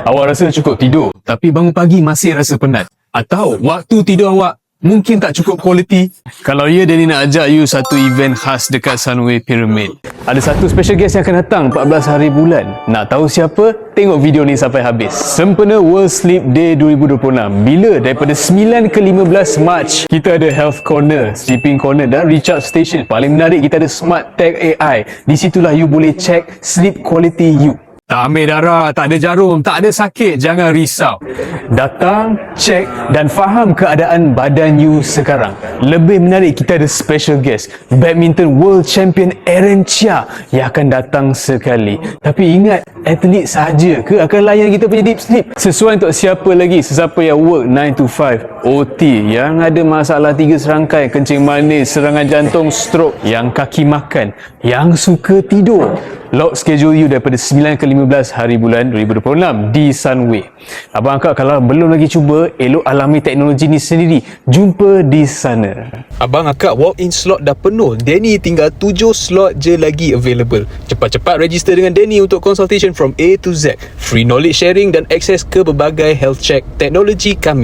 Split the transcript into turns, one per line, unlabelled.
Awak rasa cukup tidur, tapi bangun pagi masih rasa penat? Atau waktu tidur awak mungkin tak cukup kualiti? Kalau ya, Danny nak ajak you satu event khas dekat Sunway Pyramid. Ada satu special guest yang akan datang 14 hari bulan. Nak tahu siapa? Tengok video ni sampai habis. Sempena World Sleep Day 2026. Bila daripada 9 ke 15 Mac, kita ada Health Corner, Sleeping Corner dan Recharge Station. Paling menarik, kita ada Smart Tech AI. Di situlah you boleh check sleep quality you. Tak ambil darah, tak ada jarum, tak ada sakit, jangan risau. Datang, cek dan faham keadaan badan you sekarang. Lebih menarik, kita ada special guest, Badminton World Champion Aaron Chia yang akan datang sekali. Tapi ingat, atlet sahaja ke akan layan kita punya deep sleep? Sesuai untuk siapa lagi? Sesiapa yang work 9 to 5, OT, yang ada masalah 3 serangkai, kencing manis, serangan jantung, stroke, yang kaki makan, yang suka tidur. Lock schedule you daripada 9 ke 15 hari bulan 2026 di Sunway. Abang Akak kalau belum lagi cuba, elok alami teknologi ni sendiri. Jumpa di sana.
Abang Akak walk-in slot dah penuh. Danny tinggal 7 slot je lagi available. Cepat-cepat register dengan Danny untuk consultation from A to Z. Free knowledge sharing dan akses ke berbagai health check teknologi kami.